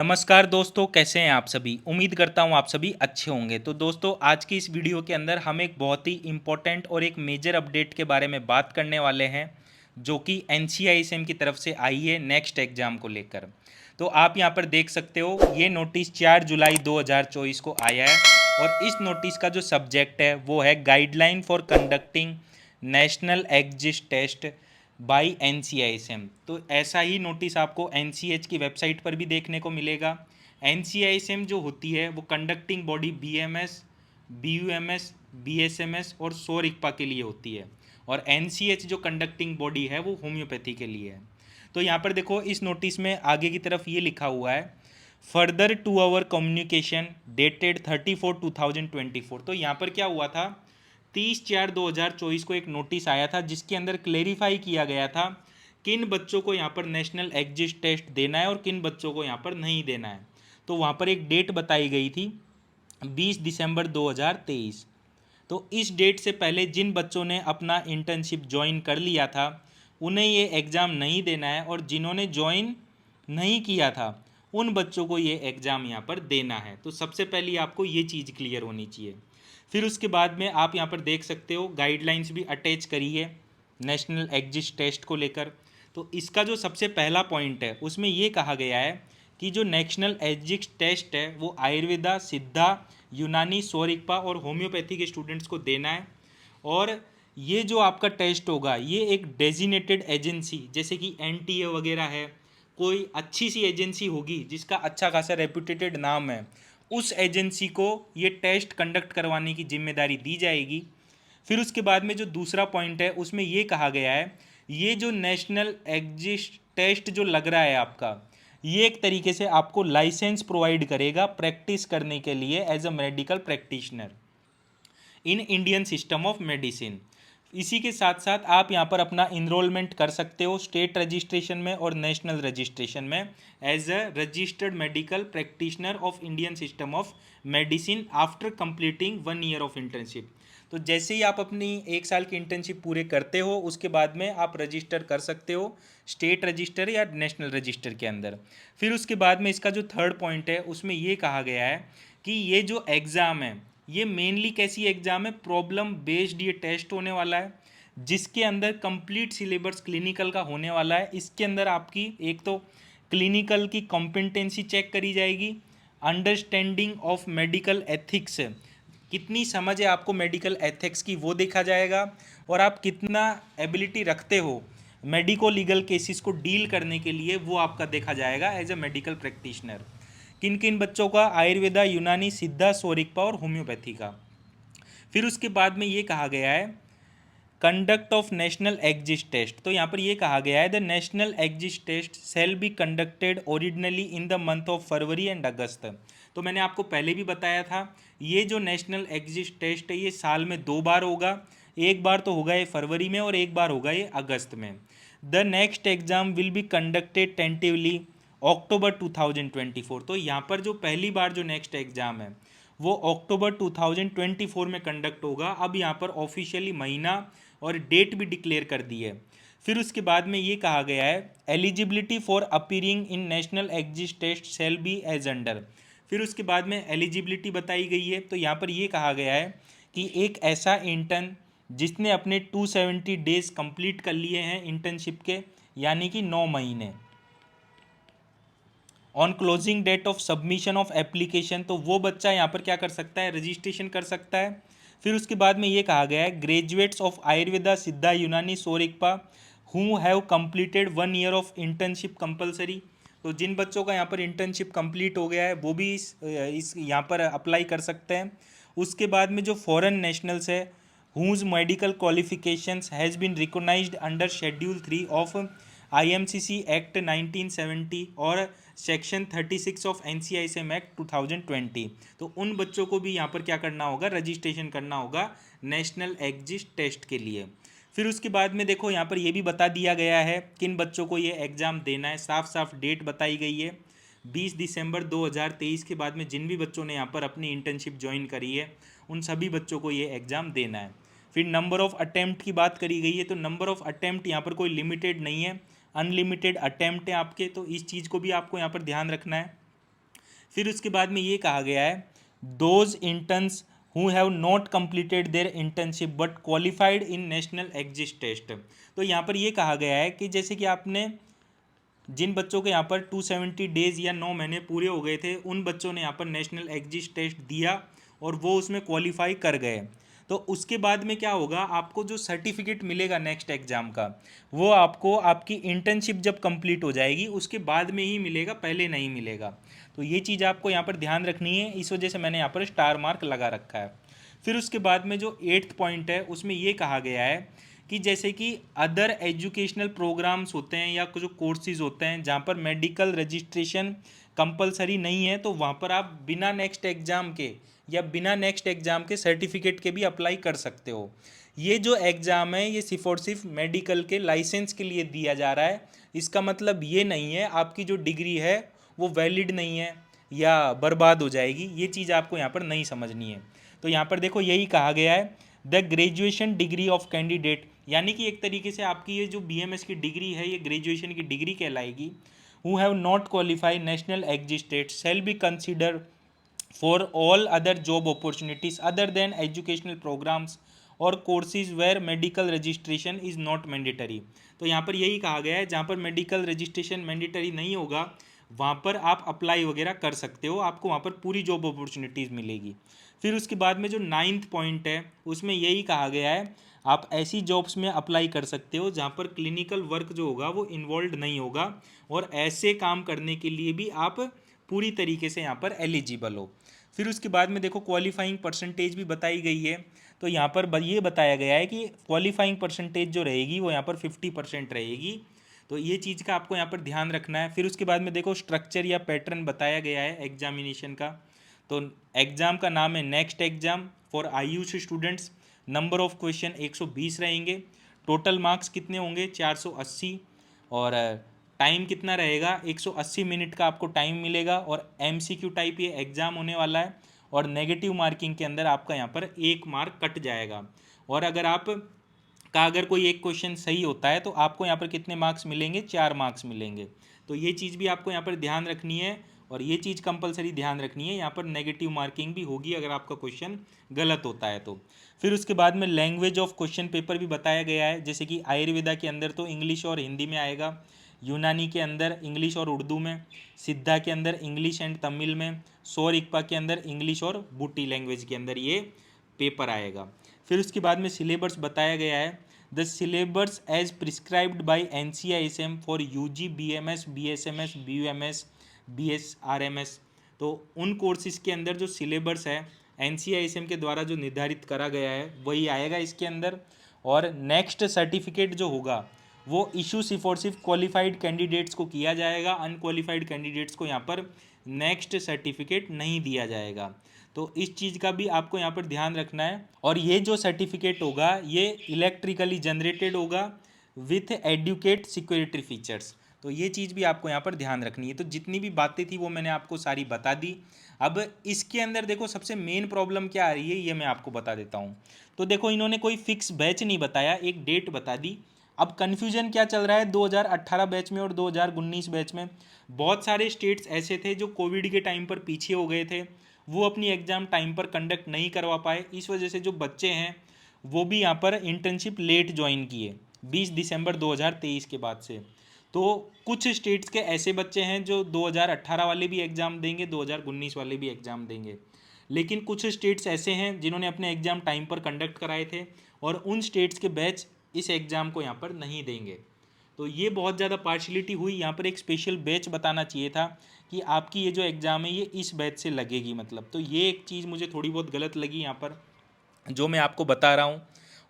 नमस्कार दोस्तों, कैसे हैं आप सभी। उम्मीद करता हूं आप सभी अच्छे होंगे। तो दोस्तों, आज की इस वीडियो के अंदर हम एक बहुत ही इम्पोर्टेंट और एक मेजर अपडेट के बारे में बात करने वाले हैं, जो कि एनसीआईएसएम की तरफ से आई है नेक्स्ट एग्जाम को लेकर। तो आप यहां पर देख सकते हो, ये नोटिस 4 जुलाई 2024 को आया है और इस नोटिस का जो सब्जेक्ट है वो है guideline for conducting national exit test by NCISM. तो ऐसा ही नोटिस आपको एनसीएच की वेबसाइट पर भी देखने को मिलेगा। एनसीआईएसएम जो होती है वो conducting body BMS, BUMS, BSMS और सोरिक्पा के लिए होती है, और एनसीएच जो कंडक्टिंग बॉडी है वो होम्योपैथी के लिए है। तो यहाँ पर देखो, इस नोटिस में आगे की तरफ ये लिखा हुआ है, further to our communication dated 30/4/2024। तो यहाँ पर क्या हुआ था, 30/4/2024 को एक नोटिस आया था जिसके अंदर क्लेरिफाई किया गया था किन बच्चों को यहाँ पर नेशनल एग्जिट टेस्ट देना है और किन बच्चों को यहाँ पर नहीं देना है। तो वहाँ पर एक डेट बताई गई थी 20 दिसंबर 2023। तो इस डेट से पहले जिन बच्चों ने अपना इंटर्नशिप ज्वाइन कर लिया था उन्हें ये एग्ज़ाम नहीं देना है, और जिन्होंने ज्वाइन नहीं किया था उन बच्चों को ये एग्ज़ाम यहाँ पर देना है। तो सबसे पहले आपको ये चीज़ क्लियर होनी चाहिए। फिर उसके बाद में आप यहाँ पर देख सकते हो गाइडलाइंस भी अटैच करी है नेशनल एग्जिट टेस्ट को लेकर। तो इसका जो सबसे पहला पॉइंट है उसमें ये कहा गया है कि जो नेशनल एग्जिट टेस्ट है वो आयुर्वेदा, सिद्धा, यूनानी, सोरिकपा और होम्योपैथी के स्टूडेंट्स को देना है। और ये जो आपका टेस्ट होगा ये एक डेजिनेटेड एजेंसी जैसे कि एनटीए वगैरह है, कोई अच्छी सी एजेंसी होगी जिसका अच्छा खासा रेपुटेटेड नाम है, उस एजेंसी को ये टेस्ट कंडक्ट करवाने की जिम्मेदारी दी जाएगी। फिर उसके बाद में जो दूसरा पॉइंट है उसमें ये कहा गया है, ये जो नेशनल एग्जिट टेस्ट जो लग रहा है आपका, ये एक तरीके से आपको लाइसेंस प्रोवाइड करेगा प्रैक्टिस करने के लिए as a medical practitioner in Indian system of medicine. इसी के साथ साथ आप यहाँ पर अपना इनरोलमेंट कर सकते हो स्टेट रजिस्ट्रेशन में और नेशनल रजिस्ट्रेशन में as a registered medical practitioner of Indian system of medicine after completing 1 year of internship. तो जैसे ही आप अपनी 1 साल की इंटर्नशिप पूरे करते हो उसके बाद में आप रजिस्टर कर सकते हो स्टेट रजिस्टर या नेशनल रजिस्टर के अंदर। फिर उसके बाद में इसका जो थर्ड पॉइंट है उसमें ये कहा गया है कि ये जो एग्ज़ाम है ये मेनली कैसी एग्ज़ाम है, प्रॉब्लम बेस्ड ये टेस्ट होने वाला है, जिसके अंदर कंप्लीट सिलेबस क्लिनिकल का होने वाला है। इसके अंदर आपकी एक तो क्लिनिकल की कॉम्पिटेंसी चेक करी जाएगी, अंडरस्टैंडिंग ऑफ मेडिकल एथिक्स, कितनी समझ है आपको मेडिकल एथिक्स की वो देखा जाएगा, और आप कितना एबिलिटी रखते हो मेडिको लीगल केसेस को डील करने के लिए वो आपका देखा जाएगा एज अ मेडिकल प्रैक्टिशनर। किन किन बच्चों का, आयुर्वेदा, यूनानी, सिद्धा, सोरिकपा और होम्योपैथी का। फिर उसके बाद में ये कहा गया है conduct of national exit test. तो यहाँ पर ये कहा गया है the national exit test shall be conducted originally in the month of February and August. तो मैंने आपको पहले भी बताया था ये जो नेशनल एग्जिट टेस्ट है ये साल में 2 बार होगा, एक बार तो होगा ये फरवरी में और एक बार होगा ये अगस्त में। The next exam will be conducted tentatively October 2024। तो यहाँ पर जो पहली बार जो नेक्स्ट एग्ज़ाम है वो अक्टूबर 2024 में कंडक्ट होगा। अब यहाँ पर ऑफिशियली महीना और डेट भी डिक्लेयर कर दी है। फिर उसके बाद में ये कहा गया है eligibility for appearing in national exit test shall be as under. फिर उसके बाद में एलिजिबिलिटी बताई गई है। तो यहाँ पर ये कहा गया है कि एक ऐसा इंटर्न जिसने अपने 270 डेज कंप्लीट कर लिए हैं इंटर्नशिप के, यानी कि 9 महीने, on closing date of submission of application, तो वो बच्चा यहाँ पर क्या कर सकता है, रजिस्ट्रेशन कर सकता है। फिर उसके बाद में ये कहा गया है graduates of Ayurveda, Siddha, Unani, Sowa Rigpa who have completed 1 year of internship compulsory. तो जिन बच्चों का यहाँ पर इंटर्नशिप कंप्लीट हो गया है वो भी इस यहाँ पर अप्लाई कर सकते हैं। उसके बाद में जो फॉरेन नेशनल्स है whose medical qualifications has been recognized under Schedule 3 of IMCC Act 1970 और सेक्शन 36 ऑफ NCISM एक्ट 2020। तो उन बच्चों को भी यहाँ पर क्या करना होगा, रजिस्ट्रेशन करना होगा नेशनल एग्जिट टेस्ट के लिए। फिर उसके बाद में देखो यहाँ पर ये भी बता दिया गया है किन बच्चों को ये एग्ज़ाम देना है, साफ साफ डेट बताई गई है 20 दिसंबर 2023 के बाद में जिन भी बच्चों ने यहाँ पर अपनी इंटर्नशिप ज्वाइन करी है उन सभी बच्चों को ये एग्ज़ाम देना है। फिर नंबर ऑफ़ अटैम्प्ट की बात करी गई है। तो नंबर ऑफ़ अटैम्प्ट यहाँ पर कोई लिमिटेड नहीं है, अनलिमिटेड अटैम्प्ट है आपके। तो इस चीज़ को भी आपको यहाँ पर ध्यान रखना है। फिर उसके बाद में ये कहा गया है those interns who have not completed their internship but qualified in national exit test. तो यहाँ पर ये कहा गया है कि जैसे कि आपने जिन बच्चों के यहाँ पर 270 डेज या 9 महीने पूरे हो गए थे, उन बच्चों ने यहाँ पर नेशनल एग्जिट टेस्ट दिया और वो उसमें क्वालिफाई कर गए। तो उसके बाद में क्या होगा, आपको जो सर्टिफिकेट मिलेगा नेक्स्ट एग्ज़ाम का, वो आपको आपकी इंटर्नशिप जब कंप्लीट हो जाएगी उसके बाद में ही मिलेगा, पहले नहीं मिलेगा। तो ये चीज़ आपको यहाँ पर ध्यान रखनी है, इस वजह से मैंने यहाँ पर स्टार मार्क लगा रखा है। फिर उसके बाद में जो 8th पॉइंट है उसमें ये कहा गया है कि जैसे कि अदर एजुकेशनल प्रोग्राम्स होते हैं या जो कोर्सेज होते हैं जहाँ पर मेडिकल रजिस्ट्रेशन कंपलसरी नहीं है, तो वहाँ पर आप बिना नेक्स्ट एग्ज़ाम के या बिना नेक्स्ट एग्ज़ाम के सर्टिफिकेट के भी अप्लाई कर सकते हो। ये जो एग्ज़ाम है ये सिर्फ और सिर्फ मेडिकल के लाइसेंस के लिए दिया जा रहा है। इसका मतलब ये नहीं है आपकी जो डिग्री है वो वैलिड नहीं है या बर्बाद हो जाएगी, ये चीज़ आपको यहाँ पर नहीं समझनी है। तो यहाँ पर देखो यही कहा गया है the graduation degree of candidate, यानी कि एक तरीके से आपकी ये जो BMS की डिग्री है ये ग्रेजुएशन की डिग्री कहलाएगी। Who have not qualify national exit test shall be consider for all other job opportunities other than educational programs और courses where medical registration is not mandatory. तो यहाँ पर यही कहा गया है जहाँ पर मेडिकल रजिस्ट्रेशन मैंडेटरी नहीं होगा वहाँ पर आप अप्लाई वगैरह कर सकते हो, आपको वहाँ पर पूरी जॉब अपॉर्चुनिटीज़ मिलेगी। फिर उसके बाद में जो 9th पॉइंट है उसमें यही कहा गया है आप ऐसी जॉब्स में अप्लाई कर सकते हो जहाँ पर क्लिनिकल वर्क जो होगा वो इन्वॉल्व नहीं होगा, और ऐसे काम करने के लिए भी आप पूरी तरीके से यहाँ पर एलिजिबल हो। फिर उसके बाद में देखो क्वालिफाइंग परसेंटेज भी बताई गई है। तो यहाँ पर ये बताया गया है कि क्वालिफाइंग परसेंटेज जो रहेगी वो यहाँ पर 50% रहेगी। तो ये चीज़ का आपको यहाँ पर ध्यान रखना है। फिर उसके बाद में देखो स्ट्रक्चर या पैटर्न बताया गया है एग्जामिनेशन का। तो एग्ज़ाम का नाम है next exam for Ayush students. Number of question 120 रहेंगे। टोटल मार्क्स कितने होंगे 480, और टाइम कितना रहेगा 180 मिनट का आपको टाइम मिलेगा, और MCQ टाइप ये एग्ज़ाम होने वाला है। और नेगेटिव मार्किंग के अंदर आपका यहाँ पर 1 मार्क कट जाएगा, और अगर कोई एक क्वेश्चन सही होता है तो आपको यहाँ पर कितने मार्क्स मिलेंगे 4 मार्क्स मिलेंगे। तो ये चीज़ भी आपको यहाँ पर ध्यान रखनी है, और ये चीज़ कंपलसरी ध्यान रखनी है, यहाँ पर नेगेटिव मार्किंग भी होगी अगर आपका क्वेश्चन गलत होता है तो। फिर उसके बाद में लैंग्वेज ऑफ क्वेश्चन पेपर भी बताया गया है, जैसे कि आयुर्वेदा के अंदर तो इंग्लिश और हिंदी में आएगा, यूनानी के अंदर इंग्लिश और उर्दू में, सिद्धा के अंदर इंग्लिश एंड तमिल में, सौर इक्पा के अंदर इंग्लिश और बूटी लैंग्वेज के अंदर ये पेपर आएगा। फिर उसके बाद में सिलेबस बताया गया है the syllabus as prescribed by NCISM for UG BMS BSMS BUMS BSRMS। तो उन कोर्सेज के अंदर जो सिलेबस है NCISM के द्वारा जो निर्धारित करा गया है वही आएगा इसके अंदर। और नेक्स्ट सर्टिफिकेट जो होगा वो इशू सिर्फ और सिर्फ क्वालिफाइड कैंडिडेट्स को किया जाएगा, अनक्वालिफाइड कैंडिडेट्स को यहाँ पर नेक्स्ट सर्टिफिकेट नहीं दिया जाएगा। तो इस चीज़ का भी आपको यहाँ पर ध्यान रखना है। और ये जो सर्टिफिकेट होगा ये इलेक्ट्रिकली जनरेटेड होगा विथ एडुकेट सिक्योरिटी फीचर्स। तो ये चीज़ भी आपको यहाँ पर ध्यान रखनी है। तो जितनी भी बातें थी वो मैंने आपको सारी बता दी। अब इसके अंदर देखो सबसे मेन प्रॉब्लम क्या आ रही है ये मैं आपको बता देता हूँ। तो देखो इन्होंने कोई फिक्स बैच नहीं बताया, एक डेट बता दी। अब कन्फ्यूजन क्या चल रहा है 2018 बैच में और 2019 बैच में। बहुत सारे स्टेट्स ऐसे थे जो कोविड के टाइम पर पीछे हो गए थे, वो अपनी एग्ज़ाम टाइम पर कंडक्ट नहीं करवा पाए, इस वजह से जो बच्चे हैं वो भी यहाँ पर इंटर्नशिप लेट ज्वाइन किए 20 दिसंबर 2023 के बाद से। तो कुछ स्टेट्स के ऐसे बच्चे हैं जो 2018 वाले भी एग्ज़ाम देंगे, 2019 वाले भी एग्ज़ाम देंगे। लेकिन कुछ स्टेट्स ऐसे हैं जिन्होंने अपने एग्ज़ाम टाइम पर कंडक्ट कराए थे, और उन स्टेट्स के बैच इस एग्ज़ाम को यहाँ पर नहीं देंगे। तो ये बहुत ज़्यादा पार्शलिटी हुई। यहाँ पर एक स्पेशल बैच बताना चाहिए था कि आपकी ये जो एग्ज़ाम है ये इस बैच से लगेगी, मतलब। तो ये एक चीज़ मुझे थोड़ी बहुत गलत लगी यहाँ पर, जो मैं आपको बता रहा हूँ।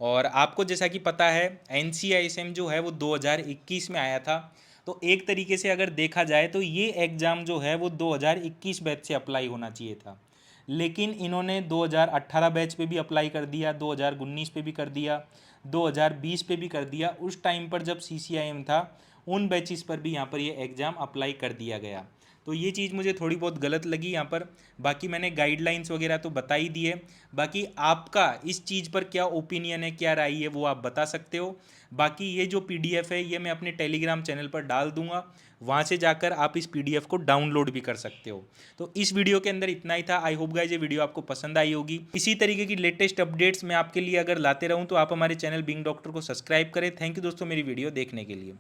और आपको जैसा कि पता है NCISM जो है वो 2021 में आया था। तो एक तरीके से अगर देखा जाए तो ये एग्ज़ाम जो है वो 2021 बैच से अप्लाई होना चाहिए था, लेकिन इन्होंने 2018 बैच पे भी अप्लाई कर दिया, 2019 पे भी कर दिया, 2020 पे भी कर दिया। उस टाइम पर जब CCIM था उन बैचेस पर भी यहाँ पर ये एग्ज़ाम अप्लाई कर दिया गया। तो ये चीज़ मुझे थोड़ी बहुत गलत लगी यहाँ पर। बाकी मैंने गाइडलाइंस वगैरह तो बता ही दी है। बाकी आपका इस चीज़ पर क्या ओपिनियन है, क्या राय है, वो आप बता सकते हो। बाकी ये जो पीडीएफ है ये मैं अपने टेलीग्राम चैनल पर डाल दूंगा, वहाँ से जाकर आप इस पीडीएफ को डाउनलोड भी कर सकते हो। तो इस वीडियो के अंदर इतना ही था। आई होप गाइस ये वीडियो आपको पसंद आई होगी। इसी तरीके की लेटेस्ट अपडेट्स मैं आपके लिए अगर लाते रहूँ तो आप हमारे चैनल बिंग डॉक्टर को सब्सक्राइब करें। थैंक यू दोस्तों मेरी वीडियो देखने के लिए।